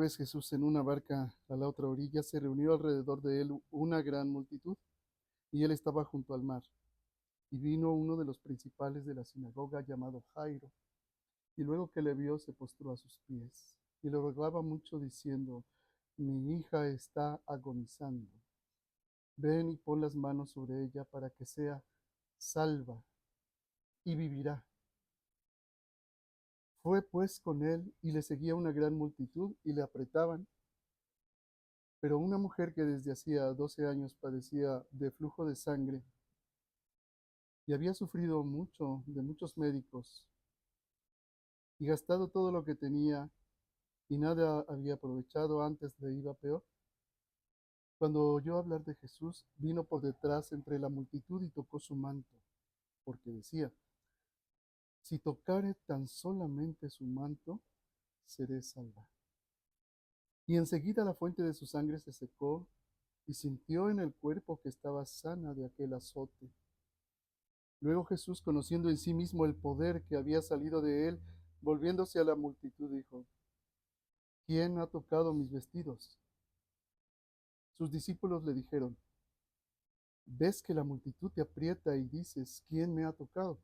Vez Jesús en una barca a la otra orilla, se reunió alrededor de él una gran multitud, y él estaba junto al mar. Y vino uno de los principales de la sinagoga llamado Jairo, y luego que le vio se postró a sus pies, y le rogaba mucho diciendo: Mi hija está agonizando. Ven y pon las manos sobre ella para que sea salva y vivirá. Fue pues con él y le seguía una gran multitud y le apretaban. Pero una mujer que desde hacía 12 años padecía de flujo de sangre y había sufrido mucho de muchos médicos y gastado todo lo que tenía y nada había aprovechado, antes le iba peor. Cuando oyó hablar de Jesús, vino por detrás entre la multitud y tocó su manto, porque decía: Si tocare tan solamente su manto, seré salva. Y enseguida la fuente de su sangre se secó, y sintió en el cuerpo que estaba sana de aquel azote. Luego Jesús, conociendo en sí mismo el poder que había salido de él, volviéndose a la multitud, dijo: ¿Quién ha tocado mis vestidos? Sus discípulos le dijeron: ¿Ves que la multitud te aprieta y dices: ¿Quién me ha tocado?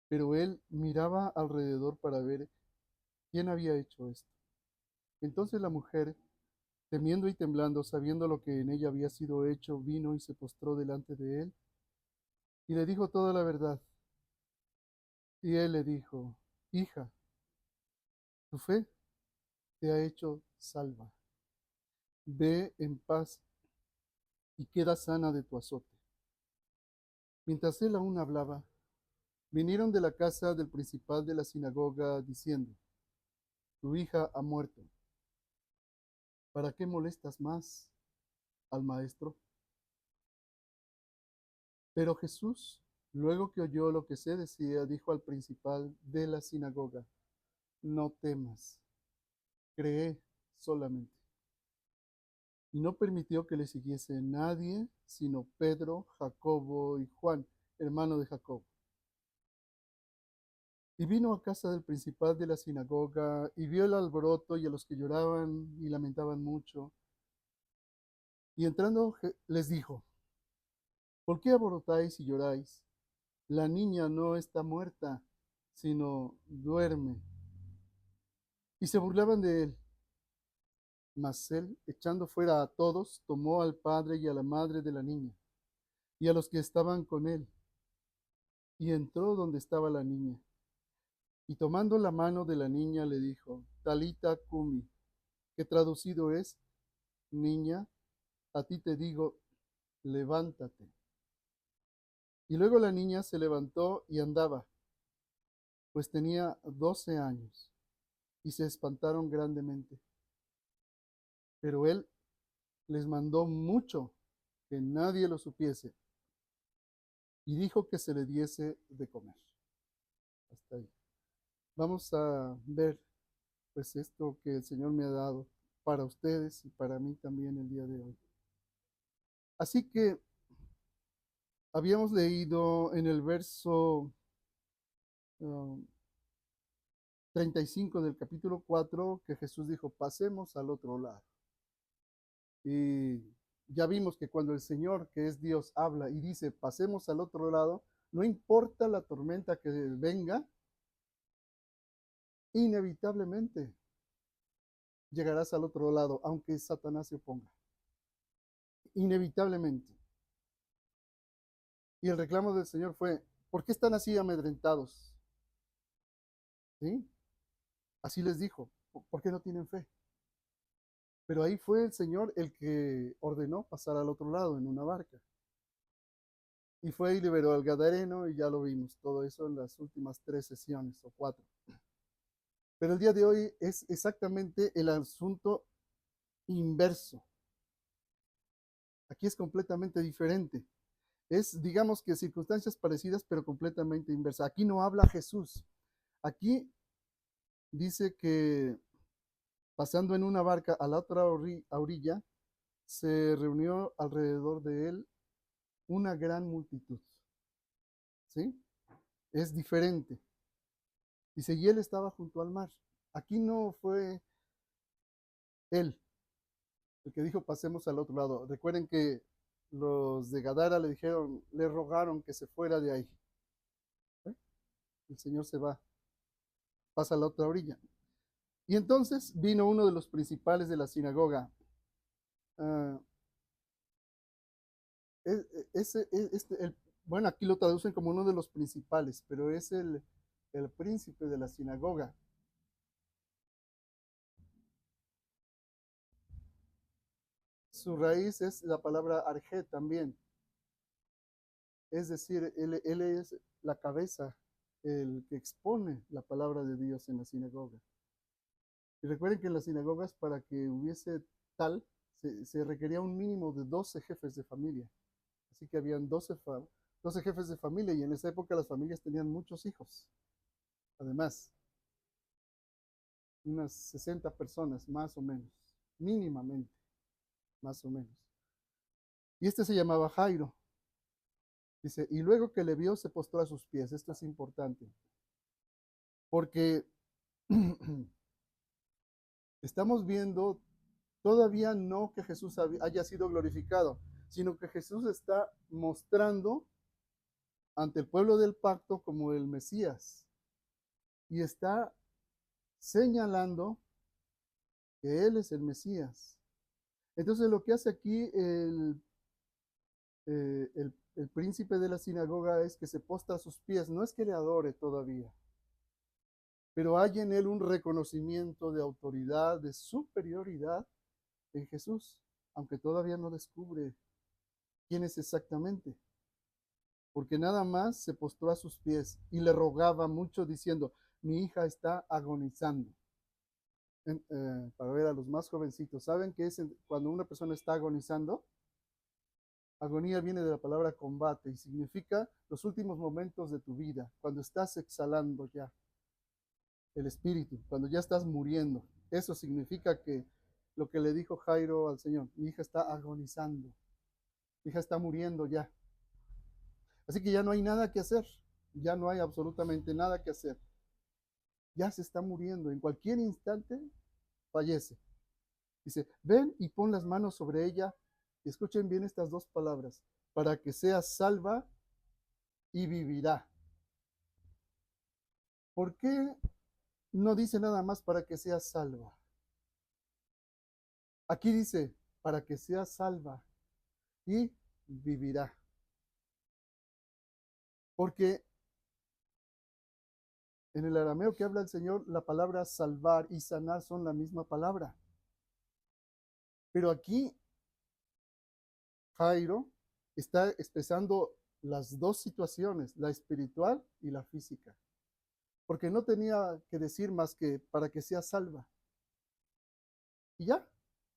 Pero él miraba alrededor para ver quién había hecho esto. Entonces la mujer, temiendo y temblando, sabiendo lo que en ella había sido hecho, vino y se postró delante de él y le dijo toda la verdad. Y él le dijo: Hija, tu fe te ha hecho salva. Ve en paz y queda sana de tu azote. Mientras él aún hablaba, vinieron de la casa del principal de la sinagoga diciendo: Tu hija ha muerto. ¿Para qué molestas más al maestro? Pero Jesús, luego que oyó lo que se decía, dijo al principal de la sinagoga: No temas, cree solamente. Y no permitió que le siguiese nadie, sino Pedro, Jacobo y Juan, hermano de Jacobo. Y vino a casa del principal de la sinagoga, y vio el alboroto y a los que lloraban y lamentaban mucho. Y entrando les dijo: ¿Por qué alborotáis y lloráis? La niña no está muerta, sino duerme. Y se burlaban de él. Mas él, echando fuera a todos, tomó al padre y a la madre de la niña, y a los que estaban con él, y entró donde estaba la niña. Y tomando la mano de la niña le dijo: Talita cumi, que traducido es: Niña, a ti te digo, levántate. Y luego la niña se levantó y andaba, pues tenía 12 años, y se espantaron grandemente. Pero él les mandó mucho que nadie lo supiese, y dijo que se le diese de comer. Hasta ahí. Vamos a ver pues esto que el Señor me ha dado para ustedes y para mí también el día de hoy. Así que habíamos leído en el verso uh, 35 del capítulo 4 que Jesús dijo: pasemos al otro lado. Y ya vimos que cuando el Señor, que es Dios, habla y dice pasemos al otro lado, no importa la tormenta que venga, inevitablemente llegarás al otro lado, aunque Satanás se oponga. Inevitablemente. Y el reclamo del Señor fue: ¿por qué están así amedrentados? ¿Sí? Así les dijo: ¿por qué no tienen fe? Pero ahí fue el Señor el que ordenó pasar al otro lado en una barca. Y fue y liberó al Gadareno, y ya lo vimos, todo eso en las últimas 3 sesiones o 4. Pero el día de hoy es exactamente el asunto inverso. Aquí es completamente diferente. Es, digamos que circunstancias parecidas, pero completamente inversa. Aquí no habla Jesús. Aquí dice que pasando en una barca a la otra orilla, se reunió alrededor de él una gran multitud. ¿Sí? Es diferente. Dice: y él estaba junto al mar. Aquí no fue Él, el que dijo pasemos al otro lado. Recuerden que los de Gadara le dijeron, le rogaron que se fuera de ahí. ¿Eh? El Señor se va, pasa a la otra orilla. Y entonces vino uno de los principales de la sinagoga. Ah, bueno, aquí lo traducen como uno de los principales, pero es el príncipe de la sinagoga. Su raíz es la palabra arjé también. Es decir, él es la cabeza, el que expone la palabra de Dios en la sinagoga. Y recuerden que en las sinagogas, para que hubiese tal, se requería un mínimo de 12 jefes de familia. Así que habían 12 jefes de familia y en esa época las familias tenían muchos hijos. Además, unas 60 personas más o menos, mínimamente, más o menos. Y este se llamaba Jairo. Dice, y luego que le vio se postró a sus pies. Esto es importante, porque estamos viendo todavía no que Jesús haya sido glorificado, sino que Jesús está mostrando ante el pueblo del pacto como el Mesías y está señalando que Él es el Mesías. Entonces lo que hace aquí el príncipe de la sinagoga es que se postra a sus pies, no es que le adore todavía, pero hay en él un reconocimiento de autoridad, de superioridad en Jesús, aunque todavía no descubre quién es exactamente, porque nada más se postró a sus pies y le rogaba mucho diciendo, mi hija está agonizando. Para ver a los más jovencitos, ¿saben qué es cuando una persona está agonizando? Agonía viene de la palabra combate y significa los últimos momentos de tu vida, cuando estás exhalando ya el espíritu, cuando ya estás muriendo. Eso significa que lo que le dijo Jairo al Señor, mi hija está agonizando, mi hija está muriendo ya. Así que ya no hay nada que hacer, ya no hay absolutamente nada que hacer. Ya se está muriendo, en cualquier instante fallece. Dice, ven y pon las manos sobre ella. Y escuchen bien estas dos palabras, para que sea salva y vivirá. ¿Por qué no dice nada más para que sea salva? Aquí dice, para que sea salva y vivirá. Porque en el arameo que habla el Señor, la palabra salvar y sanar son la misma palabra. Pero aquí Jairo está expresando las dos situaciones, la espiritual y la física. Porque no tenía que decir más que para que sea salva. Y ya,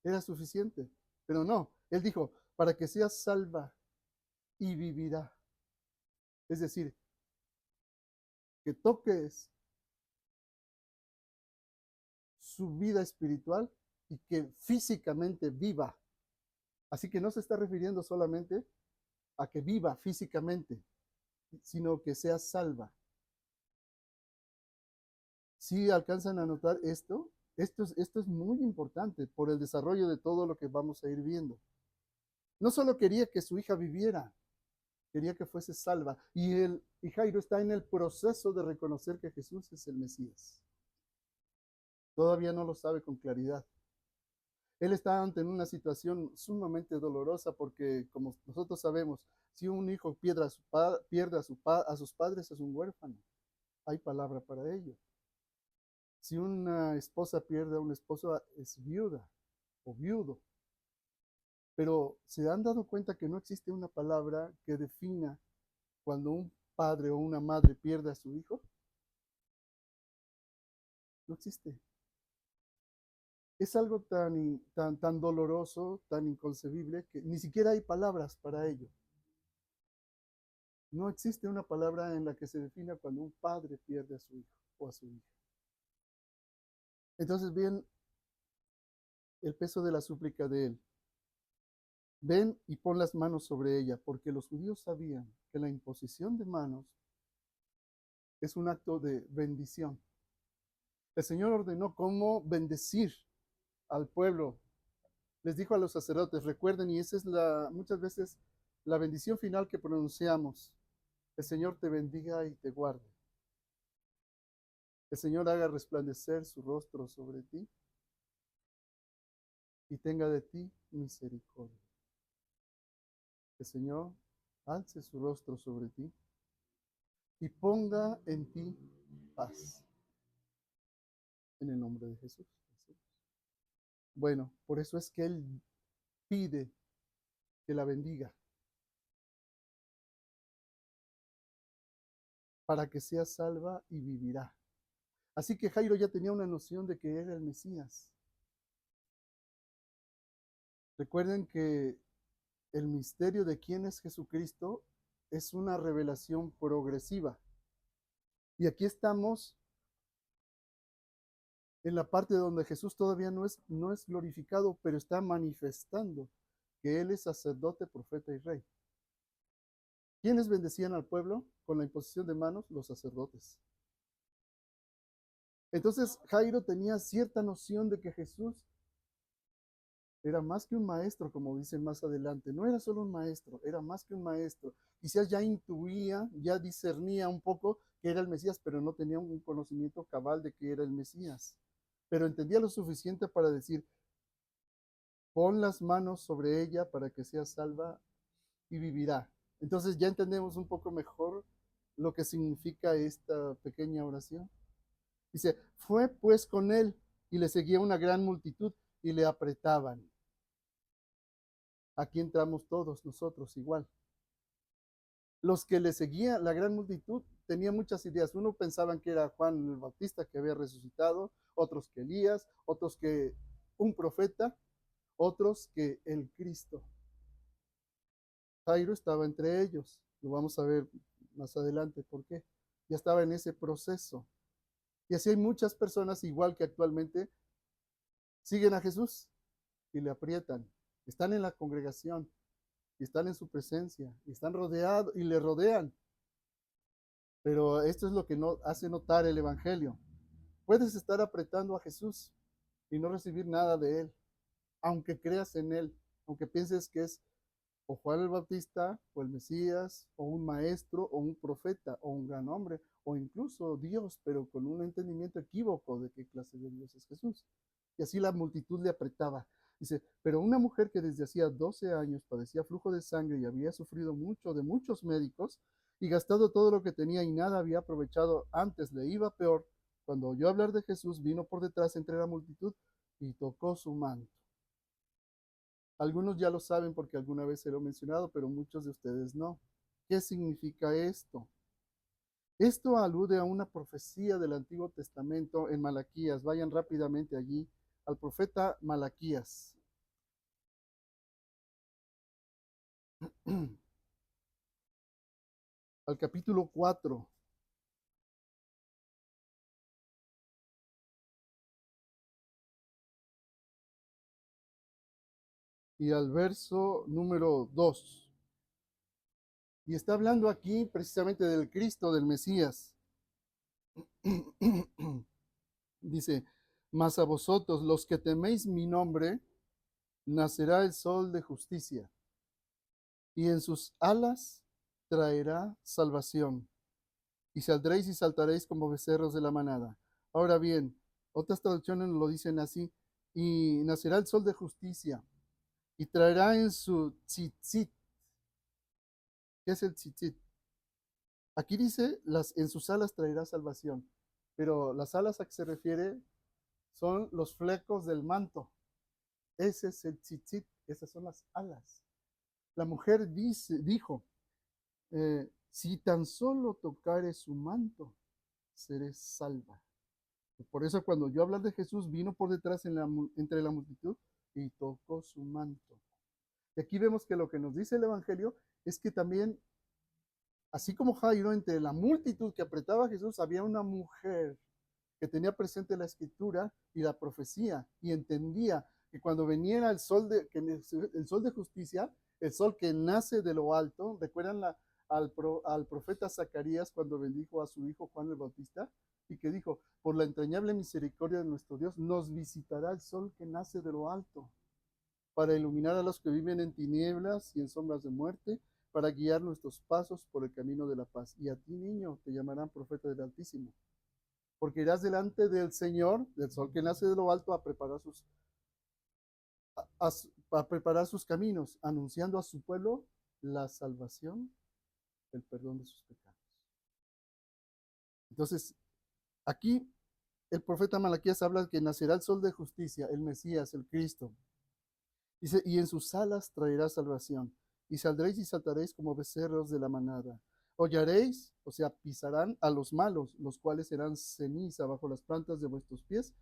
era suficiente. Pero no, él dijo, para que sea salva y vivirá. Es decir, que toques su vida espiritual y que físicamente viva. Así que no se está refiriendo solamente a que viva físicamente, sino que sea salva. Si alcanzan a notar esto, esto es muy importante por el desarrollo de todo lo que vamos a ir viendo. No solo quería que su hija viviera, quería que fuese salva. Y Jairo está en el proceso de reconocer que Jesús es el Mesías. Todavía no lo sabe con claridad. Él está ante una situación sumamente dolorosa porque, como nosotros sabemos, si un hijo pierde a sus padres, es un huérfano. Hay palabra para ello. Si una esposa pierde a un esposo, es viuda o viudo. Pero ¿se han dado cuenta que no existe una palabra que defina cuando un padre o una madre pierde a su hijo? No existe. Es algo tan doloroso, tan inconcebible, que ni siquiera hay palabras para ello. No existe una palabra en la que se defina cuando un padre pierde a su hijo o a su hija. Entonces, bien, el peso de la súplica de él. Ven y pon las manos sobre ella, porque los judíos sabían que la imposición de manos es un acto de bendición. El Señor ordenó cómo bendecir al pueblo, les dijo a los sacerdotes, recuerden, y esa es muchas veces la bendición final que pronunciamos: el Señor te bendiga y te guarde. El Señor haga resplandecer su rostro sobre ti y tenga de ti misericordia. El Señor alce su rostro sobre ti y ponga en ti paz. En el nombre de Jesús. Bueno, por eso es que Él pide que la bendiga, para que sea salva y vivirá. Así que Jairo ya tenía una noción de que era el Mesías. Recuerden que el misterio de quién es Jesucristo es una revelación progresiva. Y aquí estamos en la parte donde Jesús todavía no es glorificado, pero está manifestando que Él es sacerdote, profeta y rey. ¿Quiénes bendecían al pueblo con la imposición de manos? Los sacerdotes. Entonces Jairo tenía cierta noción de que Jesús era más que un maestro, como dicen más adelante. No era solo un maestro, era más que un maestro. Quizás ya intuía, ya discernía un poco que era el Mesías, pero no tenía un conocimiento cabal de que era el Mesías. Pero entendía lo suficiente para decir: pon las manos sobre ella para que sea salva y vivirá. Entonces ya entendemos un poco mejor lo que significa esta pequeña oración. Dice, fue pues con él y le seguía una gran multitud y le apretaban. Aquí entramos todos nosotros igual. Los que le seguían, la gran multitud, tenía muchas ideas. Uno pensaban que era Juan el Bautista que había resucitado, otros que Elías, otros que un profeta, otros que el Cristo. Jairo estaba entre ellos. Lo vamos a ver más adelante por qué. Ya estaba en ese proceso. Y así hay muchas personas, igual que actualmente, siguen a Jesús y le aprietan. Están en la congregación y están en su presencia y están rodeados y le rodean. Pero esto es lo que no hace notar el Evangelio. Puedes estar apretando a Jesús y no recibir nada de él, aunque creas en él, aunque pienses que es o Juan el Bautista, o el Mesías, o un maestro, o un profeta, o un gran hombre, o incluso Dios, pero con un entendimiento equívoco de qué clase de Dios es Jesús. Y así la multitud le apretaba. Dice, pero una mujer que desde hacía 12 años padecía flujo de sangre y había sufrido mucho de muchos médicos y gastado todo lo que tenía y nada había aprovechado, antes le iba peor, cuando oyó hablar de Jesús, vino por detrás entre la multitud y tocó su manto. Algunos ya lo saben porque alguna vez se lo he mencionado, pero muchos de ustedes no. ¿Qué significa esto? Esto alude a una profecía del Antiguo Testamento en Malaquías. Vayan rápidamente allí al profeta Malaquías. Al capítulo 4. Y al verso número 2. Y está hablando aquí precisamente del Cristo, del Mesías. Dice, mas a vosotros los que teméis mi nombre, nacerá el sol de justicia, y en sus alas traerá salvación, y saldréis y saltaréis como becerros de la manada. Ahora bien, otras traducciones lo dicen así, y nacerá el sol de justicia, y traerá en su tzitzit. ¿Qué es el tzitzit? Aquí dice, en sus alas traerá salvación, pero las alas a que se refiere son los flecos del manto. Ese es el tzitzit, esas son las alas. La mujer dijo, si tan solo tocare su manto, seré salva. Por eso cuando yo hablar de Jesús, vino por detrás entre la multitud y tocó su manto. Y aquí vemos que lo que nos dice el Evangelio es que también, así como Jairo, entre la multitud que apretaba a Jesús, había una mujer que tenía presente la escritura y la profecía y entendía que cuando viniera el sol de justicia, el sol que nace de lo alto, ¿recuerdan al profeta Zacarías cuando bendijo a su hijo Juan el Bautista? y que dijo, por la entrañable misericordia de nuestro Dios, nos visitará el sol que nace de lo alto, para iluminar a los que viven en tinieblas y en sombras de muerte, para guiar nuestros pasos por el camino de la paz. Y a ti, niño, te llamarán profeta del Altísimo, porque irás delante del Señor, del sol que nace de lo alto, a preparar sus caminos, anunciando a su pueblo la salvación, el perdón de sus pecados. Entonces, aquí el profeta Malaquías habla que nacerá el sol de justicia, el Mesías, el Cristo. Dice, y en sus alas traerá salvación, y saldréis y saltaréis como becerros de la manada. Hollaréis, o sea, pisarán a los malos, los cuales serán ceniza bajo las plantas de vuestros pies,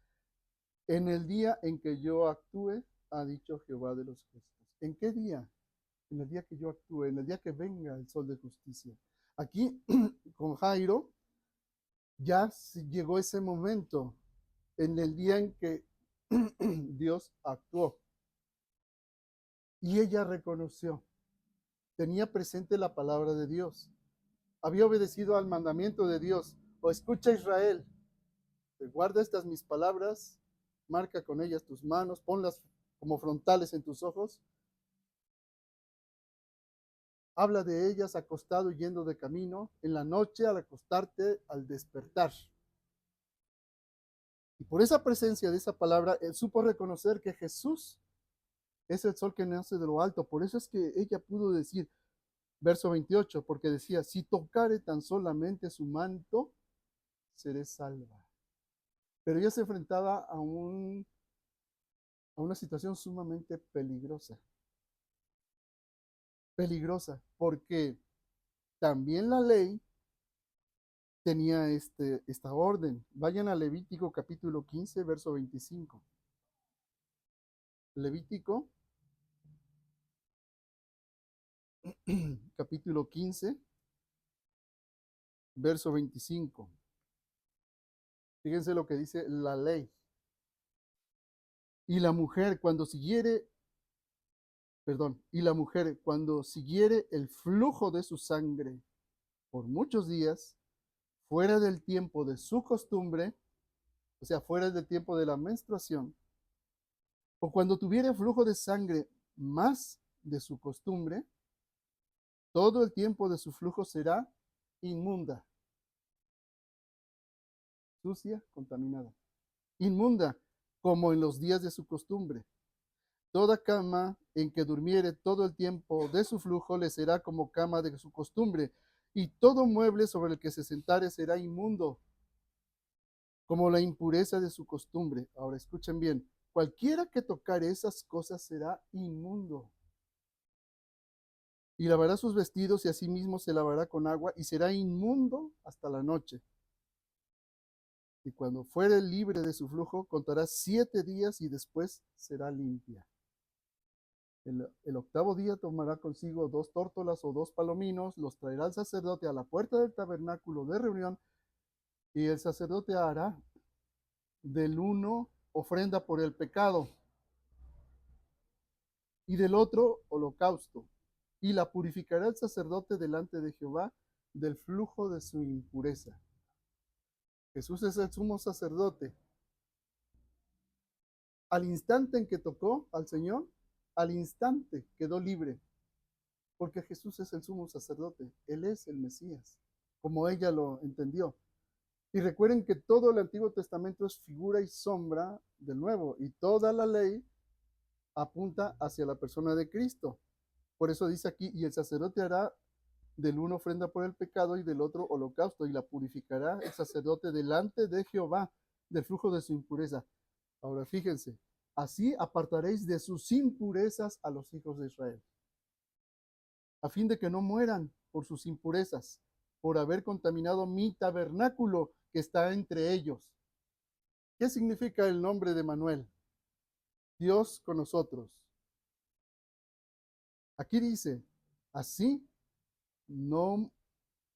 en el día en que yo actúe, ha dicho Jehová de los ejércitos. ¿En qué día? En el día que yo actúe, en el día que venga el sol de justicia. Aquí, con Jairo, ya llegó ese momento, en el día en que Dios actuó. Y ella reconoció, tenía presente la palabra de Dios, había obedecido al mandamiento de Dios. O escucha, Israel, guarda estas mis palabras, marca con ellas tus manos, ponlas como frontales en tus ojos, habla de ellas acostado y yendo de camino, en la noche al acostarte, al despertar. Y por esa presencia de esa palabra, él supo reconocer que Jesús es el sol que nace de lo alto. Por eso es que ella pudo decir, verso 28, porque decía, si tocare tan solamente su manto, seré salva. Pero ella se enfrentaba a una situación sumamente peligrosa. Peligrosa, porque también la ley tenía esta orden. Vayan a Levítico capítulo 15, verso 25. Levítico capítulo 15, verso 25. Fíjense lo que dice la ley. Y la mujer cuando siguiere, perdón, y la mujer cuando siguiere el flujo de su sangre por muchos días, fuera del tiempo de su costumbre, o sea, fuera del tiempo de la menstruación, o cuando tuviere flujo de sangre más de su costumbre, todo el tiempo de su flujo será inmunda, sucia, contaminada. Inmunda, como en los días de su costumbre. Toda cama en que durmiere todo el tiempo de su flujo le será como cama de su costumbre, y todo mueble sobre el que se sentare será inmundo, como la impureza de su costumbre. Ahora escuchen bien, cualquiera que tocare esas cosas será inmundo. Y lavará sus vestidos y asimismo se lavará con agua y será inmundo hasta la noche. Y cuando fuere libre de su flujo, contará 7 días y después será limpia. El octavo día tomará consigo 2 tórtolas o 2 palominos, los traerá el sacerdote a la puerta del tabernáculo de reunión, y el sacerdote hará del uno ofrenda por el pecado y del otro holocausto, y la purificará el sacerdote delante de Jehová del flujo de su impureza. Jesús es el sumo sacerdote. Al instante en que tocó al Señor, al instante quedó libre, porque Jesús es el sumo sacerdote, Él es el Mesías, como ella lo entendió. Y recuerden que todo el Antiguo Testamento es figura y sombra del Nuevo, y toda la ley apunta hacia la persona de Cristo. Por eso dice aquí, y el sacerdote hará del uno ofrenda por el pecado y del otro holocausto, y la purificará el sacerdote delante de Jehová del flujo de su impureza. Ahora fíjense, así apartaréis de sus impurezas a los hijos de Israel, a fin de que no mueran por sus impurezas, por haber contaminado mi tabernáculo que está entre ellos. ¿Qué significa el nombre de Manuel? Dios con nosotros. Aquí dice, así no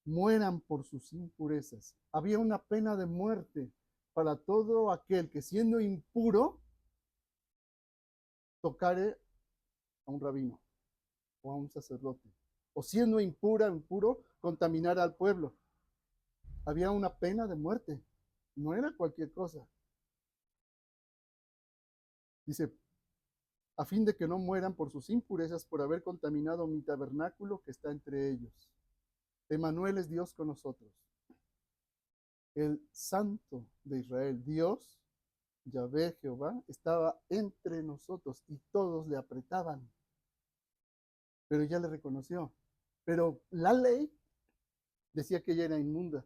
mueran por sus impurezas. Había una pena de muerte para todo aquel que siendo impuro tocare a un rabino o a un sacerdote, o siendo impuro, contaminar al pueblo. Había una pena de muerte. No era cualquier cosa. Dice, a fin de que no mueran por sus impurezas, por haber contaminado mi tabernáculo que está entre ellos. Emanuel es Dios con nosotros. El Santo de Israel, Dios, Yahvé, Jehová, estaba entre nosotros y todos le apretaban. Pero ella le reconoció. Pero la ley decía que ella era inmunda.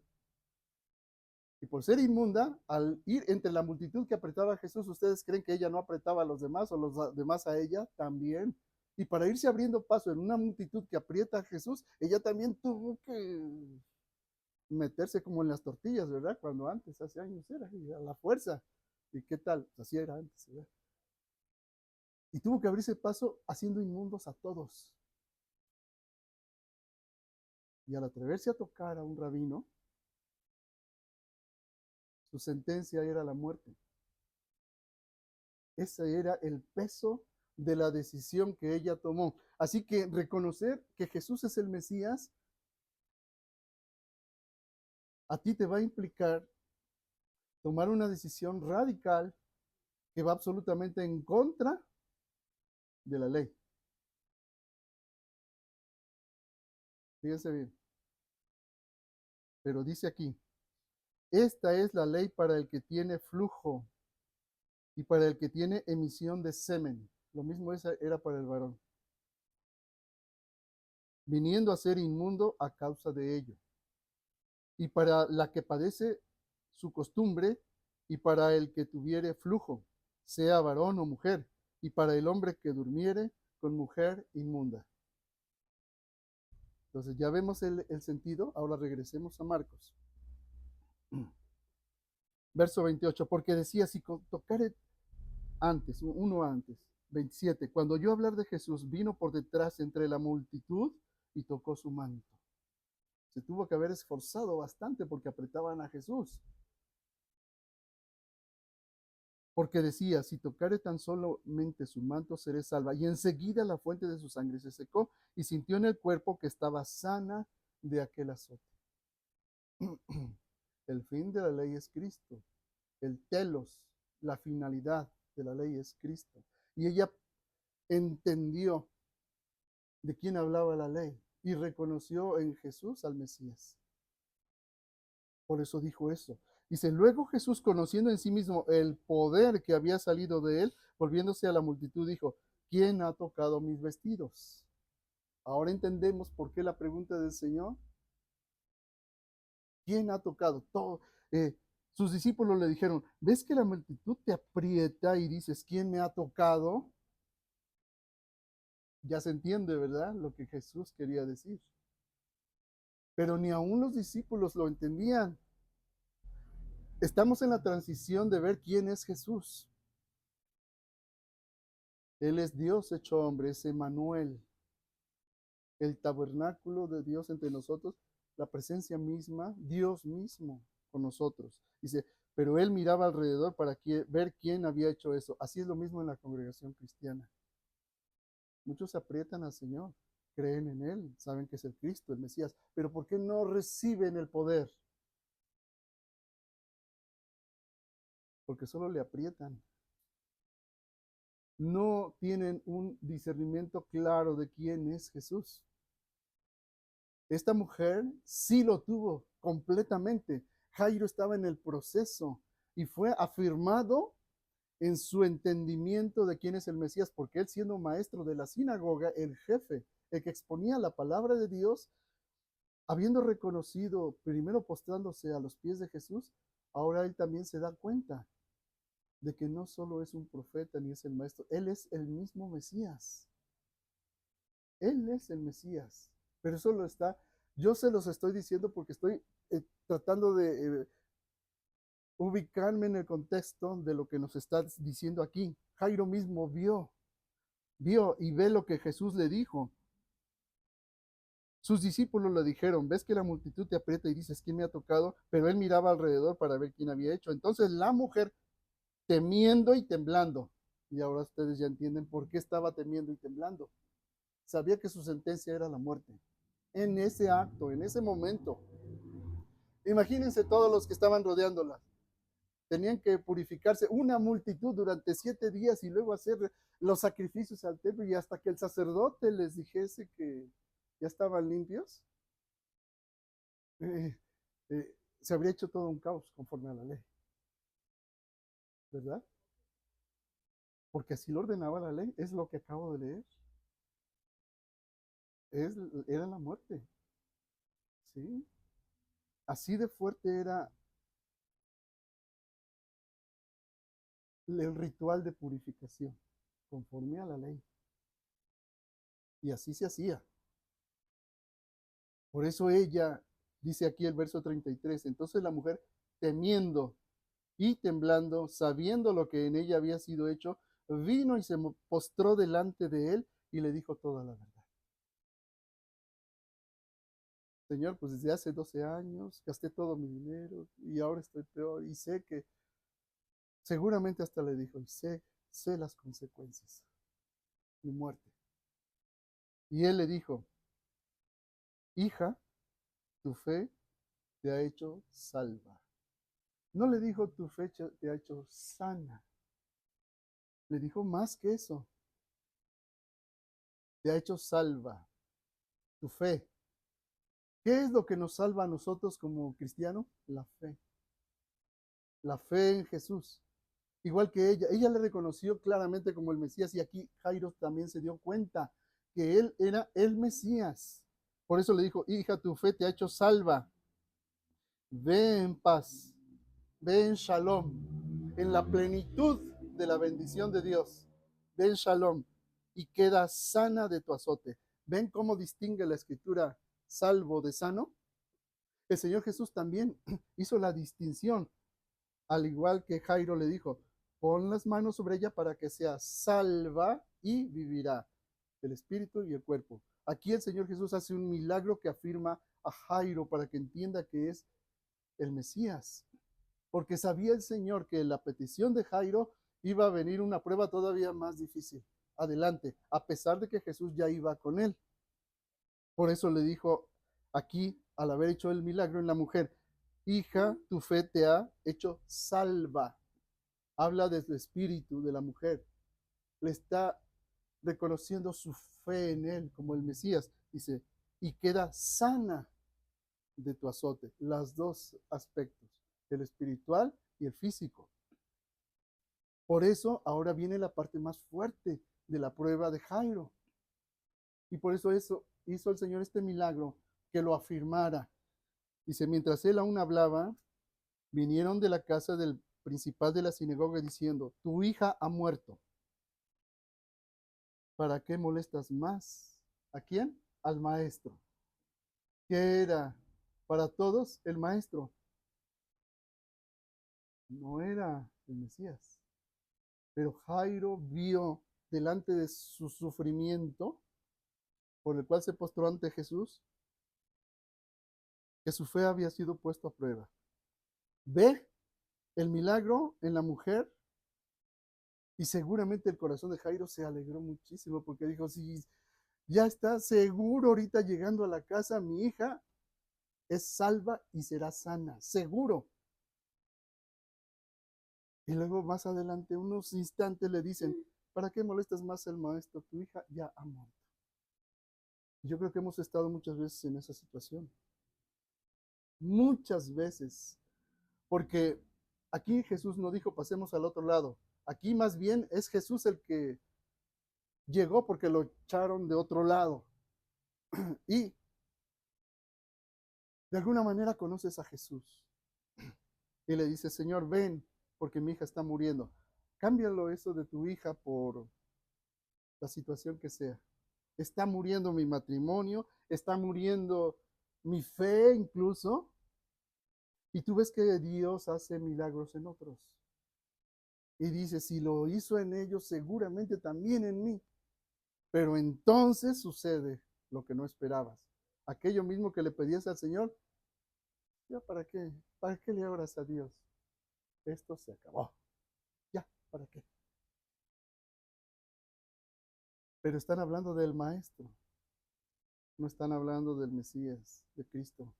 Y por ser inmunda, al ir entre la multitud que apretaba a Jesús, ¿ustedes creen que ella no apretaba a los demás o los demás a ella? También. Y para irse abriendo paso en una multitud que aprieta a Jesús, ella también tuvo que meterse como en las tortillas, ¿verdad? Cuando antes, hace años era, y a la fuerza. ¿Y qué tal? Pues así era antes, ¿verdad? Y tuvo que abrirse paso haciendo inmundos a todos. Y al atreverse a tocar a un rabino, su sentencia era la muerte. Ese era el peso de la decisión que ella tomó. Así que reconocer que Jesús es el Mesías, a ti te va a implicar tomar una decisión radical que va absolutamente en contra de la ley. Fíjense bien. Pero dice aquí, esta es la ley para el que tiene flujo y para el que tiene emisión de semen. Lo mismo era para el varón. Viniendo a ser inmundo a causa de ello. Y para la que padece su costumbre, y para el que tuviere flujo, sea varón o mujer, y para el hombre que durmiere con mujer inmunda. Entonces ya vemos el sentido. Ahora regresemos a Marcos. Verso 28, porque decía, si tocare antes, uno antes, 27, cuando oyó hablar de Jesús, vino por detrás entre la multitud y tocó su manto. Se tuvo que haber esforzado bastante porque apretaban a Jesús. Porque decía, si tocare tan solamente su manto, seré salva. Y enseguida la fuente de su sangre se secó y sintió en el cuerpo que estaba sana de aquel azote. El fin de la ley es Cristo. El telos, la finalidad de la ley es Cristo. Y ella entendió de quién hablaba la ley y reconoció en Jesús al Mesías. Por eso dijo eso. Dice, luego Jesús, conociendo en sí mismo el poder que había salido de él, volviéndose a la multitud, dijo, ¿quién ha tocado mis vestidos? Ahora entendemos por qué la pregunta del Señor. ¿Quién ha tocado? Todo. Sus discípulos le dijeron, ¿ves que la multitud te aprieta y dices, ¿quién me ha tocado? Ya se entiende, ¿verdad? Lo que Jesús quería decir. Pero ni aún los discípulos lo entendían. Estamos en la transición de ver quién es Jesús. Él es Dios hecho hombre, es Emanuel, el tabernáculo de Dios entre nosotros, la presencia misma, Dios mismo con nosotros. Dice, pero él miraba alrededor para ver quién había hecho eso. Así es lo mismo en la congregación cristiana. Muchos aprietan al Señor, creen en Él, saben que es el Cristo, el Mesías, pero ¿por qué no reciben el poder? Porque solo le aprietan. No tienen un discernimiento claro de quién es Jesús. Esta mujer sí lo tuvo completamente. Jairo estaba en el proceso y fue afirmado en su entendimiento de quién es el Mesías, porque él, siendo maestro de la sinagoga, el jefe, el que exponía la palabra de Dios, habiendo reconocido, primero postrándose a los pies de Jesús, ahora él también se da cuenta de que no solo es un profeta ni es el maestro, él es el mismo Mesías. Él es el Mesías. Pero eso lo está, yo se los estoy diciendo porque estoy tratando de ubicarme en el contexto de lo que nos está diciendo aquí. Jairo mismo vio y ve lo que Jesús le dijo. Sus discípulos le dijeron, ves que la multitud te aprieta y dices, ¿quién me ha tocado? Pero él miraba alrededor para ver quién había hecho. Entonces la mujer, temiendo y temblando, y ahora ustedes ya entienden por qué estaba temiendo y temblando. Sabía que su sentencia era la muerte. En ese acto, en ese momento. Imagínense todos los que estaban rodeándola. Tenían que purificarse una multitud durante 7 días y luego hacer los sacrificios al templo y hasta que el sacerdote les dijese que ya estaban limpios, eh, se habría hecho todo un caos conforme a la ley, ¿verdad? Porque así lo ordenaba la ley, es lo que acabo de leer, es, era la muerte, ¿sí? Así de fuerte era el ritual de purificación, conforme a la ley. Y así se hacía. Por eso ella, dice aquí el verso 33, entonces la mujer, temiendo y temblando, sabiendo lo que en ella había sido hecho, vino y se postró delante de él y le dijo toda la verdad. Señor, pues desde hace 12 años gasté todo mi dinero y ahora estoy peor y sé que, seguramente hasta le dijo, y sé las consecuencias, mi muerte. Y él le dijo, hija, tu fe te ha hecho salva. No le dijo tu fe te ha hecho sana. Le dijo más que eso. Te ha hecho salva. Tu fe. ¿Qué es lo que nos salva a nosotros como cristianos? La fe. La fe en Jesús. Igual que ella le reconoció claramente como el Mesías y aquí Jairo también se dio cuenta que él era el Mesías. Por eso le dijo, hija, tu fe te ha hecho salva. Ve en paz, ve en shalom, en la plenitud de la bendición de Dios. Ve en shalom y queda sana de tu azote. ¿Ven cómo distingue la escritura salvo de sano? El Señor Jesús también hizo la distinción, al igual que Jairo le dijo, pon las manos sobre ella para que sea salva y vivirá el espíritu y el cuerpo. Aquí el Señor Jesús hace un milagro que afirma a Jairo para que entienda que es el Mesías, porque sabía el Señor que en la petición de Jairo iba a venir una prueba todavía más difícil adelante, a pesar de que Jesús ya iba con él. Por eso le dijo aquí, al haber hecho el milagro en la mujer, hija, tu fe te ha hecho salva. Habla desde el espíritu de la mujer. Le está reconociendo su fe en él como el Mesías. Dice, y queda sana de tu azote. Los dos aspectos, el espiritual y el físico. Por eso ahora viene la parte más fuerte de la prueba de Jairo. Y por eso hizo el Señor este milagro que lo afirmara. Dice, mientras él aún hablaba, vinieron de la casa del principal de la sinagoga diciendo, tu hija ha muerto. ¿Para qué molestas más? ¿A quién? Al maestro. ¿Qué era para todos el maestro? No era el Mesías. Pero Jairo vio delante de su sufrimiento, por el cual se postró ante Jesús, que su fe había sido puesto a prueba. Ve el milagro en la mujer y seguramente el corazón de Jairo se alegró muchísimo porque dijo, si ya está seguro ahorita llegando a la casa, mi hija es salva y será sana, seguro. Y luego más adelante, unos instantes le dicen, ¿para qué molestas más al maestro? Tu hija ya ha muerto. Yo creo que hemos estado muchas veces en esa situación. Muchas veces. Porque aquí Jesús no dijo pasemos al otro lado. Aquí más bien es Jesús el que llegó porque lo echaron de otro lado. Y de alguna manera conoces a Jesús. Y le dice, Señor, ven, porque mi hija está muriendo. Cámbialo eso de tu hija por la situación que sea. Está muriendo mi matrimonio, está muriendo mi fe incluso. Y tú ves que Dios hace milagros en otros. Y dice, si lo hizo en ellos, seguramente también en mí. Pero entonces sucede lo que no esperabas. Aquello mismo que le pedías al Señor, ya para qué, ¿para qué le oras a Dios? Esto se acabó. Ya, ¿para qué? Pero están hablando del Maestro, no están hablando del Mesías, de Cristo,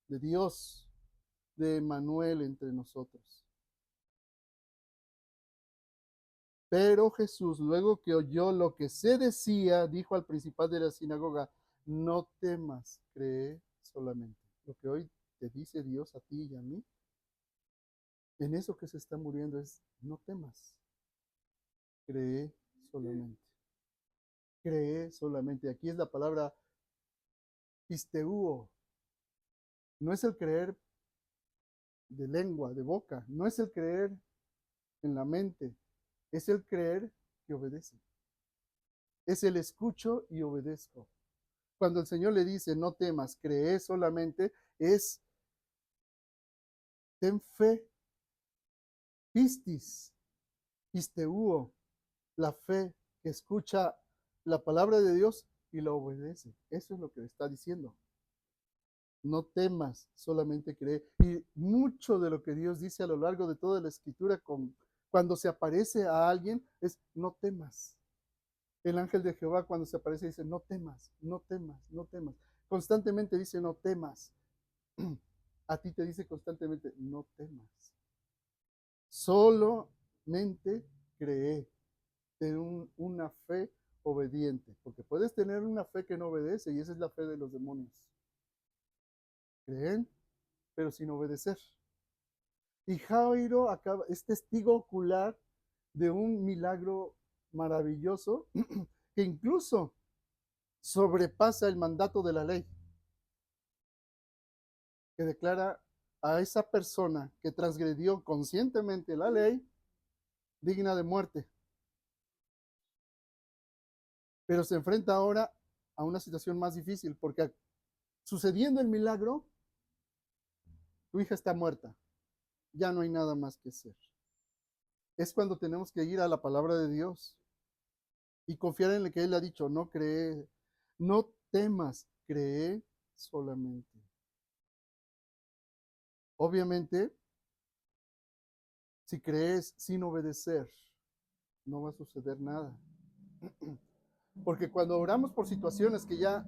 de Dios, de Emmanuel entre nosotros. Pero Jesús, luego que oyó lo que se decía, dijo al principal de la sinagoga, no temas, cree solamente. Lo que hoy te dice Dios a ti y a mí, en eso que se está muriendo es, no temas, cree solamente. Cree solamente. Aquí es la palabra pisteuo. No es el creer de lengua, de boca. No es el creer en la mente. Es el creer que obedece. Es el escucho y obedezco. Cuando el Señor le dice, no temas, cree solamente, es ten fe, pistis, pisteuo, la fe que escucha la palabra de Dios y la obedece. Eso es lo que le está diciendo. No temas, solamente cree. Y mucho de lo que Dios dice a lo largo de toda la escritura, cuando se aparece a alguien, es no temas. El ángel de Jehová cuando se aparece dice, no temas, no temas, no temas. Constantemente dice, no temas. A ti te dice constantemente, no temas. Solamente cree. Ten una fe obediente. Porque puedes tener una fe que no obedece y esa es la fe de los demonios. Creen, pero sin obedecer. Y Jairo es testigo ocular de un milagro maravilloso que incluso sobrepasa el mandato de la ley, que declara a esa persona que transgredió conscientemente la ley digna de muerte. Pero se enfrenta ahora a una situación más difícil, porque sucediendo el milagro, tu hija está muerta, ya no hay nada más que hacer. Es cuando tenemos que ir a la palabra de Dios y confiar en lo que Él ha dicho. No cree, no temas, cree solamente. Obviamente, si crees sin obedecer, no va a suceder nada. Porque cuando oramos por situaciones que ya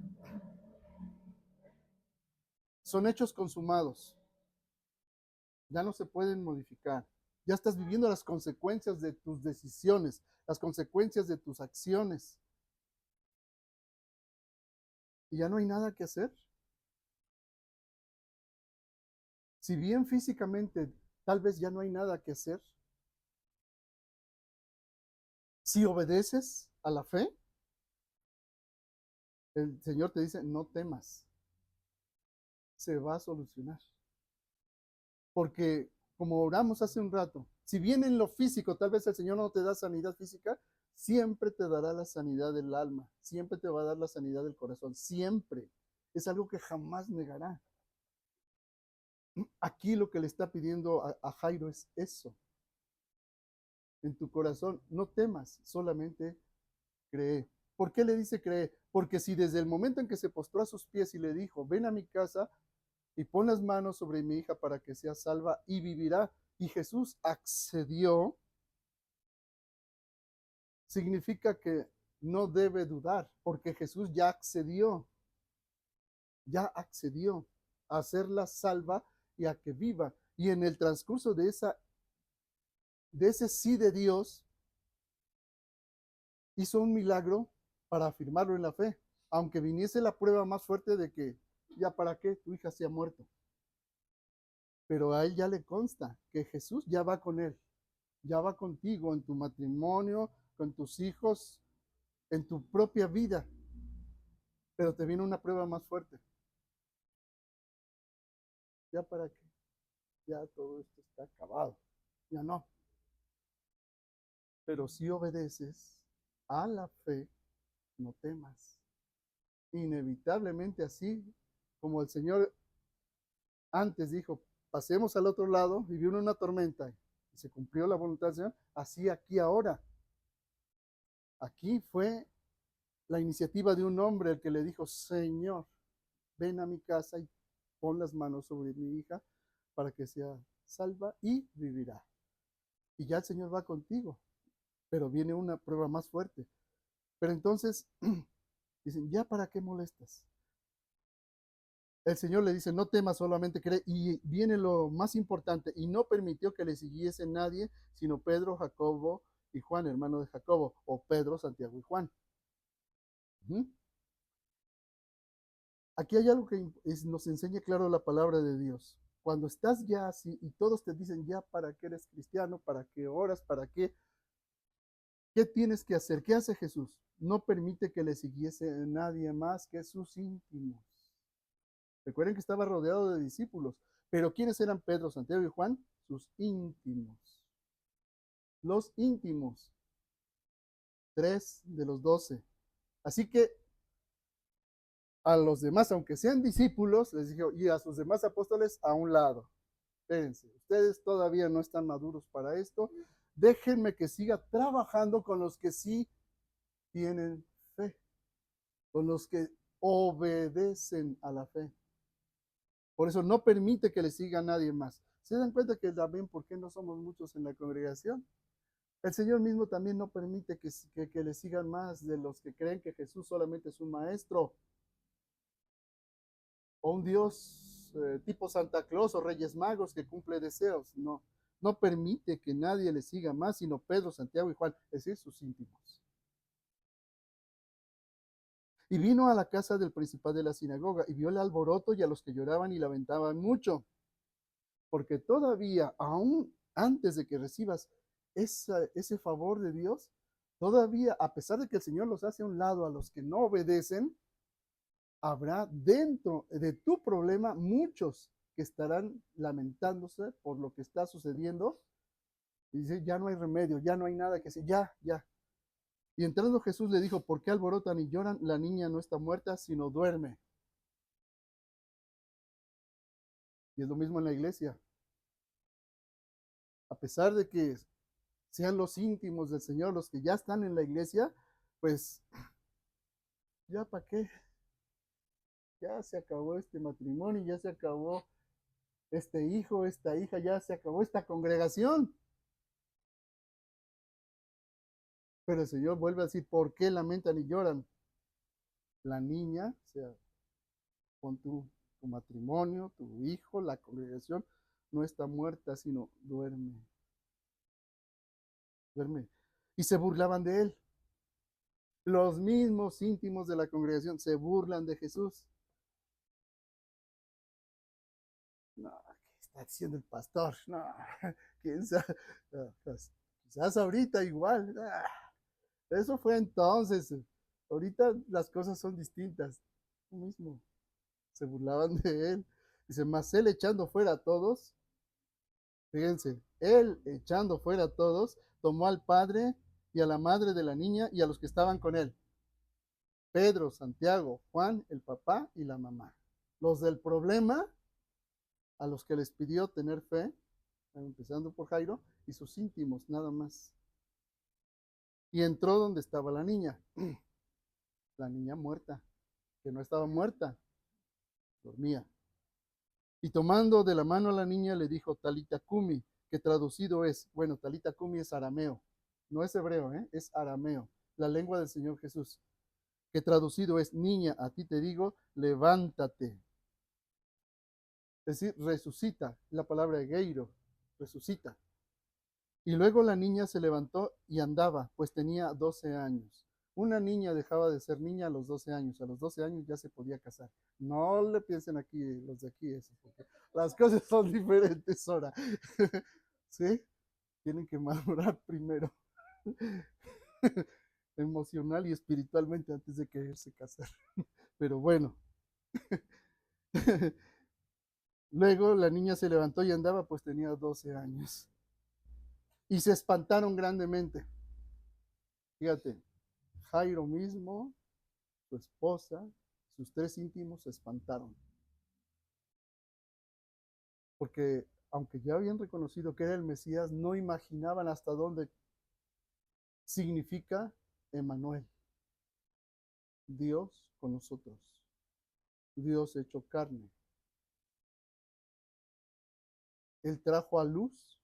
son hechos consumados, ya no se pueden modificar. Ya estás viviendo las consecuencias de tus decisiones, las consecuencias de tus acciones. Y ya no hay nada que hacer. Si bien físicamente tal vez ya no hay nada que hacer, si obedeces a la fe, el Señor te dice, no temas, se va a solucionar. Porque como oramos hace un rato, si bien en lo físico tal vez el Señor no te da sanidad física, siempre te dará la sanidad del alma, siempre te va a dar la sanidad del corazón, siempre. Es algo que jamás negará. Aquí lo que le está pidiendo a Jairo es eso. En tu corazón, no temas, solamente cree. ¿Por qué le dice cree? Porque si desde el momento en que se postró a sus pies y le dijo, ven a mi casa y pon las manos sobre mi hija para que sea salva y vivirá, y Jesús accedió, significa que no debe dudar, porque Jesús ya accedió a hacerla salva y a que viva. Y en el transcurso de ese sí de Dios, hizo un milagro para afirmarlo en la fe, aunque viniese la prueba más fuerte de que ya para qué tu hija se ha muerto. Pero a él ya le consta que Jesús ya va con él, ya va contigo en tu matrimonio, con tus hijos, en tu propia vida. Pero te viene una prueba más fuerte. ¿Ya para qué? Ya todo esto está acabado. Ya no. Pero si obedeces a la fe, no temas. Inevitablemente así como el Señor antes dijo, pasemos al otro lado y vino una tormenta y se cumplió la voluntad del Señor, así aquí ahora. Aquí fue la iniciativa de un hombre el que le dijo, Señor, ven a mi casa y pon las manos sobre mi hija para que sea salva y vivirá. Y ya el Señor va contigo, pero viene una prueba más fuerte. Pero entonces dicen, ¿ya para qué molestas? El Señor le dice, no temas, solamente cree. Y viene lo más importante, y no permitió que le siguiese nadie, sino Pedro, Jacobo y Juan, hermano de Jacobo, o Pedro, Santiago y Juan. Ujú. Aquí hay algo que nos enseña claro la palabra de Dios. Cuando estás ya así y todos te dicen ya para qué eres cristiano, para qué oras, para qué, ¿qué tienes que hacer? ¿Qué hace Jesús? No permite que le siguiese nadie más que sus íntimos. Recuerden que estaba rodeado de discípulos, pero ¿quiénes eran Pedro, Santiago y Juan? Sus íntimos. Los íntimos, 3 de los 12. Así que a los demás, aunque sean discípulos, les dijo, y a sus demás apóstoles a un lado. Espérense, ustedes todavía no están maduros para esto. Déjenme que siga trabajando con los que sí tienen fe, con los que obedecen a la fe. Por eso no permite que le siga nadie más. ¿Se dan cuenta que también por qué no somos muchos en la congregación? El Señor mismo también no permite que le sigan más de los que creen que Jesús solamente es un maestro o un Dios tipo Santa Claus o Reyes Magos que cumple deseos. No, no permite que nadie le siga más, sino Pedro, Santiago y Juan, es decir, sus íntimos. Y vino a la casa del principal de la sinagoga y vio el alboroto y a los que lloraban y lamentaban mucho, porque todavía, aún antes de que recibas ese favor de Dios, todavía, a pesar de que el Señor los hace a un lado a los que no obedecen, habrá dentro de tu problema muchos que estarán lamentándose por lo que está sucediendo. Y dice, ya no hay remedio, ya no hay nada que hacer, ya, ya. Y entrando Jesús le dijo, ¿por qué alborotan y lloran? La niña no está muerta, sino duerme. Y es lo mismo en la iglesia. A pesar de que sean los íntimos del Señor los que ya están en la iglesia, pues ya para qué, ya se acabó este matrimonio, ya se acabó este hijo, esta hija, ya se acabó esta congregación. Pero el Señor vuelve a decir, ¿por qué lamentan y lloran? La niña, o sea, con tu matrimonio, tu hijo, la congregación, no está muerta, sino duerme, duerme. Y se burlaban de él. Los mismos íntimos de la congregación se burlan de Jesús. No, ¿qué está diciendo el pastor? No, quién sabe. Pues, quizás ahorita igual. Eso fue entonces. Ahorita las cosas son distintas. Lo mismo. Se burlaban de él. Dice, mas él echando fuera a todos, fíjense, él echando fuera a todos, tomó al padre y a la madre de la niña y a los que estaban con él. Pedro, Santiago, Juan, el papá y la mamá. Los del problema, a los que les pidió tener fe, empezando por Jairo, y sus íntimos, nada más. Y entró donde estaba la niña muerta, que no estaba muerta, dormía. Y tomando de la mano a la niña le dijo, Talita Kumi, que traducido es, bueno, Talita Kumi es arameo, no es hebreo, es arameo, la lengua del Señor Jesús, que traducido es, niña, a ti te digo, levántate. Es decir, resucita, la palabra geiro, resucita. Y luego la niña se levantó y andaba, pues tenía 12 años. Una niña dejaba de ser niña a los 12 años. A los 12 años ya se podía casar. No le piensen aquí, los de aquí, eso, porque las cosas son diferentes ahora. ¿Sí? Tienen que madurar primero, emocional y espiritualmente, antes de quererse casar. Pero bueno. Luego la niña se levantó y andaba, pues tenía 12 años. Y se espantaron grandemente. Fíjate, Jairo mismo, su esposa, sus 3 íntimos se espantaron. Porque aunque ya habían reconocido que era el Mesías, no imaginaban hasta dónde significa Emmanuel, Dios con nosotros, Dios hecho carne. Él trajo a luz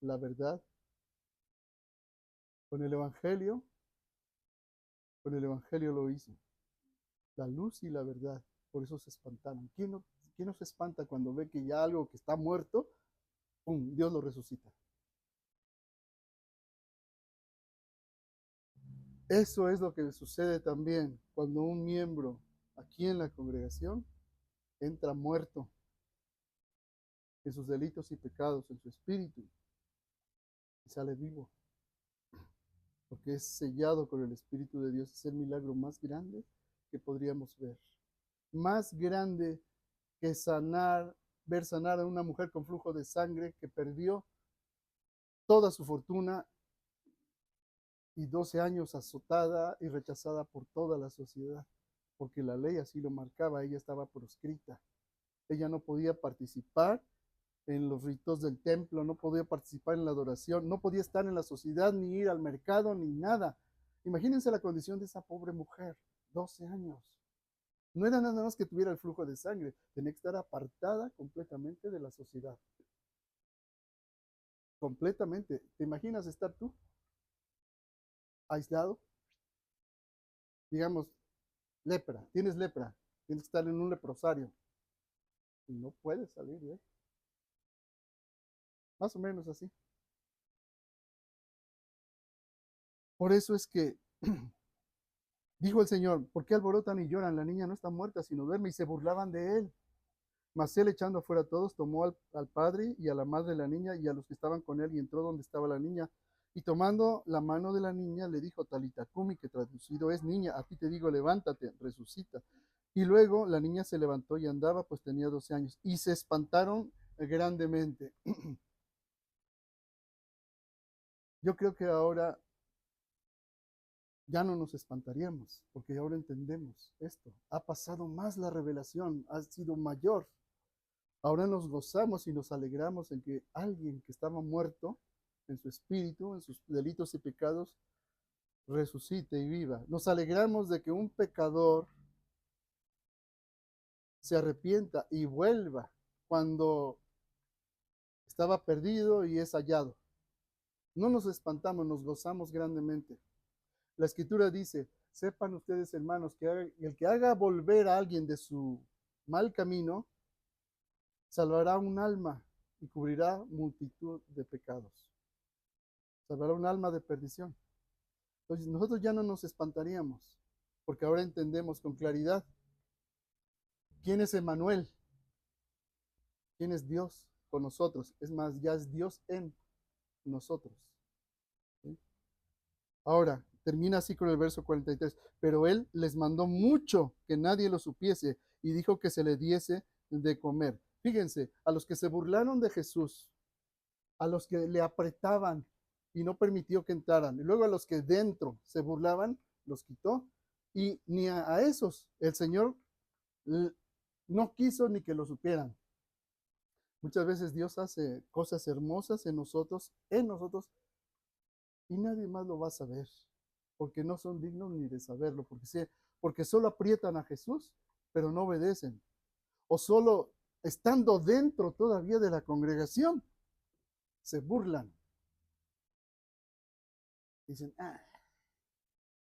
la verdad con el Evangelio, lo hizo, la luz y la verdad. Por eso se espantaron. ¿Quién no se espanta cuando ve que ya algo que está muerto, ¡pum!, Dios lo resucita? Eso es lo que sucede también cuando un miembro aquí en la congregación entra muerto en sus delitos y pecados, en su espíritu, y sale vivo, porque es sellado con el Espíritu de Dios. Es el milagro más grande que podríamos ver. Más grande que ver sanar a una mujer con flujo de sangre que perdió toda su fortuna y 12 años azotada y rechazada por toda la sociedad, porque la ley así lo marcaba, ella estaba proscrita. Ella no podía participar en los ritos del templo, no podía participar en la adoración, no podía estar en la sociedad, ni ir al mercado, ni nada. Imagínense la condición de esa pobre mujer, 12 años. No era nada más que tuviera el flujo de sangre, tenía que estar apartada completamente de la sociedad. Completamente. ¿Te imaginas estar tú aislado? Digamos, lepra, tienes lepra, tienes que estar en un leprosario y no puedes salir de ahí. Más o menos así. Por eso es que dijo el Señor: ¿por qué alborotan y lloran? La niña no está muerta, sino duerme. Y se burlaban de él. Mas él, echando afuera a todos, tomó al padre y a la madre de la niña y a los que estaban con él, y entró donde estaba la niña. Y tomando la mano de la niña, le dijo: Talita cumi, que traducido es: niña, a ti te digo, levántate, resucita. Y luego la niña se levantó y andaba, pues tenía 12 años. Y se espantaron grandemente. Yo creo que ahora ya no nos espantaríamos, porque ahora entendemos esto. Ha pasado más la revelación, ha sido mayor. Ahora nos gozamos y nos alegramos en que alguien que estaba muerto en su espíritu, en sus delitos y pecados, resucite y viva. Nos alegramos de que un pecador se arrepienta y vuelva cuando estaba perdido y es hallado. No nos espantamos, nos gozamos grandemente. La escritura dice: sepan ustedes, hermanos, que el que haga volver a alguien de su mal camino, salvará un alma y cubrirá multitud de pecados. Salvará un alma de perdición. Entonces nosotros ya no nos espantaríamos, porque ahora entendemos con claridad quién es Emmanuel, quién es Dios con nosotros. Es más, ya es Dios en nosotros. ¿Sí? Ahora, termina así con el verso 43. Pero él les mandó mucho que nadie lo supiese y dijo que se le diese de comer. Fíjense, a los que se burlaron de Jesús, a los que le apretaban y no permitió que entraran, y luego a los que dentro se burlaban, los quitó, y ni a esos el Señor no quiso ni que lo supieran. Muchas veces Dios hace cosas hermosas en nosotros, y nadie más lo va a saber, porque no son dignos ni de saberlo, porque solo aprietan a Jesús, pero no obedecen, o solo estando dentro todavía de la congregación, se burlan. Dicen: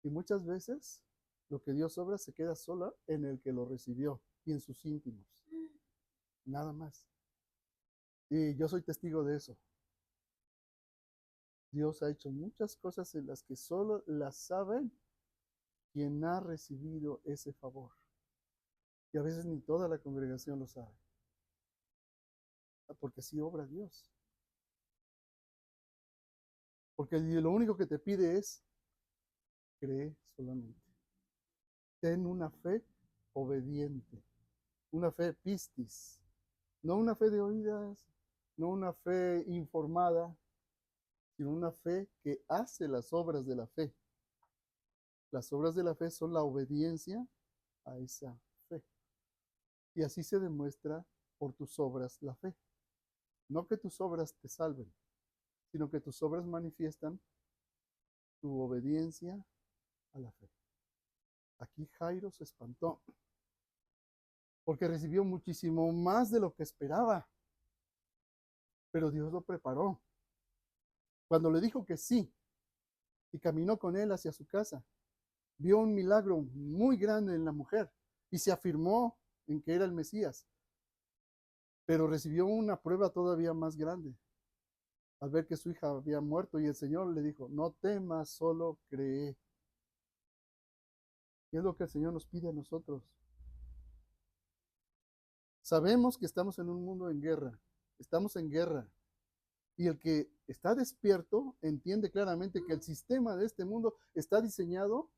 y muchas veces lo que Dios obra se queda solo en el que lo recibió y en sus íntimos. Nada más. Y yo soy testigo de eso. Dios ha hecho muchas cosas en las que solo las saben quien ha recibido ese favor. Y a veces ni toda la congregación lo sabe. Porque así obra Dios. Porque lo único que te pide es: cree solamente. Ten una fe obediente. Una fe pistis. No una fe de oídas, no una fe informada, sino una fe que hace las obras de la fe. Las obras de la fe son la obediencia a esa fe. Y así se demuestra por tus obras la fe. No que tus obras te salven, sino que tus obras manifiestan tu obediencia a la fe. Aquí Jairo se espantó porque recibió muchísimo más de lo que esperaba, pero Dios lo preparó. Cuando le dijo que sí y caminó con él hacia su casa, vio un milagro muy grande en la mujer y se afirmó en que era el Mesías, pero recibió una prueba todavía más grande al ver que su hija había muerto, y el Señor le dijo: no temas, solo cree. Y es lo que el Señor nos pide a nosotros. Sabemos que estamos en un mundo en guerra. Estamos en guerra. Y el que está despierto entiende claramente que el sistema de este mundo está diseñado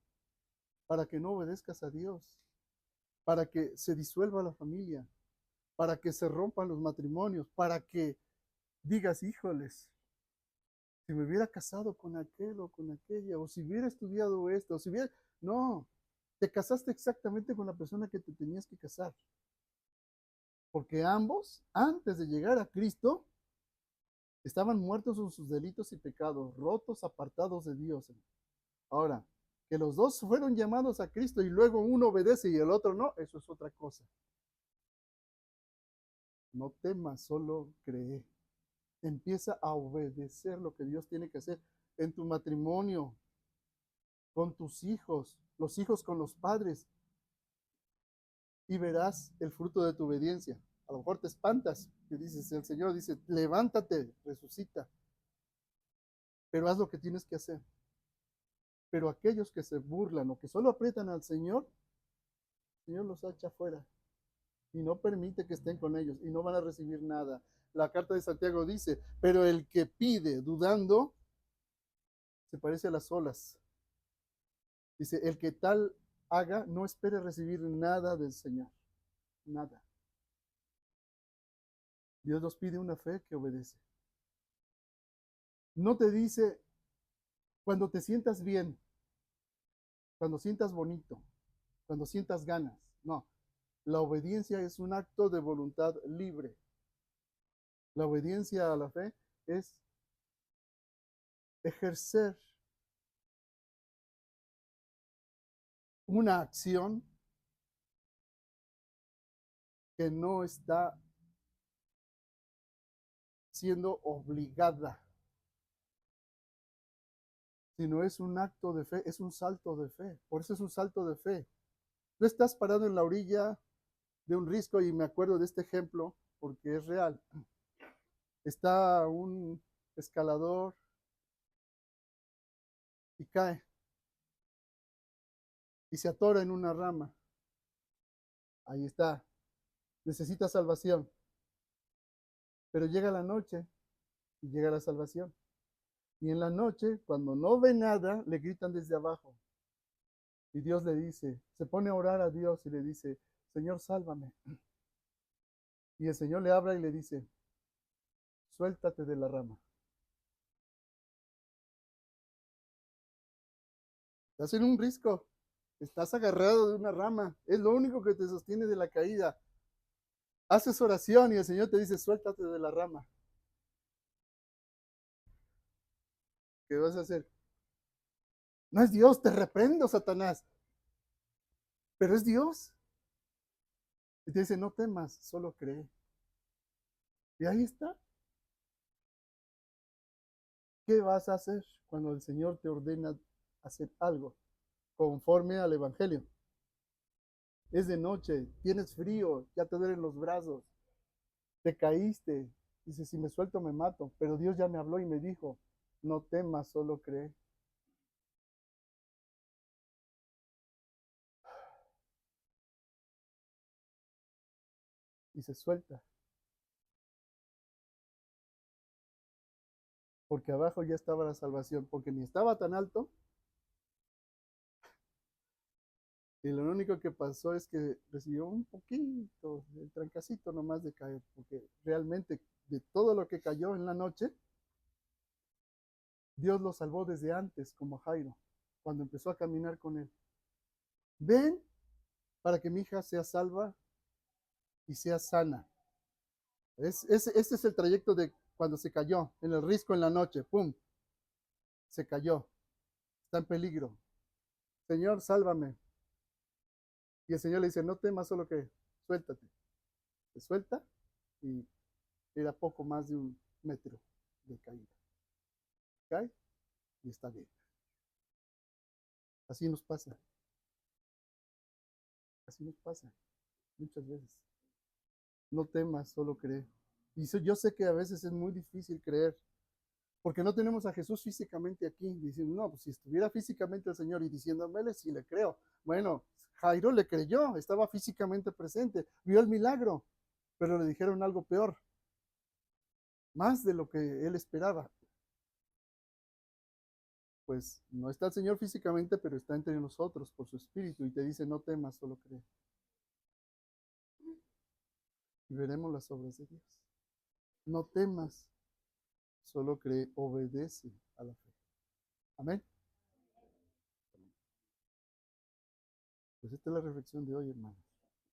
para que no obedezcas a Dios, para que se disuelva la familia, para que se rompan los matrimonios, para que digas, híjoles, si me hubiera casado con aquel o con aquella, o si hubiera estudiado esto, o si hubiera... No, te casaste exactamente con la persona que te tenías que casar. Porque ambos, antes de llegar a Cristo, estaban muertos en sus delitos y pecados, rotos, apartados de Dios. Ahora, que los dos fueron llamados a Cristo y luego uno obedece y el otro no, eso es otra cosa. No temas, solo cree. Empieza a obedecer lo que Dios tiene que hacer en tu matrimonio, con tus hijos, los hijos con los padres, y verás el fruto de tu obediencia. A lo mejor te espantas, que dices, el Señor dice, levántate, resucita, pero haz lo que tienes que hacer. Pero aquellos que se burlan o que solo aprietan al Señor, el Señor los echa fuera y no permite que estén con ellos y no van a recibir nada. La carta de Santiago dice, pero el que pide dudando, se parece a las olas. Dice, el que tal haga, no espere recibir nada del Señor. Nada. Dios nos pide una fe que obedece. No te dice, cuando te sientas bien, cuando sientas bonito, cuando sientas ganas. No, la obediencia es un acto de voluntad libre. La obediencia a la fe es ejercer una acción que no está siendo obligada, sino es un acto de fe, es un salto de fe. Por eso es un salto de fe. Tú estás parado en la orilla de un risco y me acuerdo de este ejemplo porque es real. Está un escalador y cae y se atora en una rama. Ahí está. Necesita salvación. Pero llega la noche y llega la salvación. Y en la noche, cuando no ve nada, le gritan desde abajo. Y Dios le dice, se pone a orar a Dios y le dice, Señor, sálvame. Y el Señor le habla y le dice, suéltate de la rama. Estás en un risco. Estás agarrado de una rama. Es lo único que te sostiene de la caída. Haces oración y el Señor te dice, suéltate de la rama. ¿Qué vas a hacer? No es Dios, te reprendo, Satanás. Pero es Dios. Y te dice, no temas, solo cree. Y ahí está. ¿Qué vas a hacer cuando el Señor te ordena hacer algo conforme al Evangelio? Es de noche, tienes frío, ya te duelen los brazos, te caíste. Dice, si me suelto me mato. Pero Dios ya me habló y me dijo, no temas, solo cree. Y se suelta. Porque abajo ya estaba la salvación, porque ni estaba tan alto. Y lo único que pasó es que recibió un poquito, el trancacito nomás de caer, porque realmente de todo lo que cayó en la noche, Dios lo salvó desde antes, como Jairo, cuando empezó a caminar con él. Ven para que mi hija sea salva y sea sana. Este es el trayecto de cuando se cayó, en el risco en la noche, ¡pum! Se cayó, está en peligro. Señor, sálvame. Y el Señor le dice, no temas, solo que suéltate. Se suelta y era poco más de 1 metro de caída. Cae y está bien. Así nos pasa. Así nos pasa muchas veces. No temas, solo cree. Y yo sé que a veces es muy difícil creer, porque no tenemos a Jesús físicamente aquí, diciendo, no, pues si estuviera físicamente el Señor y diciéndomele, sí le creo. Bueno, Jairo le creyó, estaba físicamente presente, vio el milagro, pero le dijeron algo peor, más de lo que él esperaba. Pues no está el Señor físicamente, pero está entre nosotros por su espíritu y te dice, no temas, solo cree. Y veremos las obras de Dios. No temas, solo cree, obedece a la fe. Amén. Pues esta es la reflexión de hoy, hermano.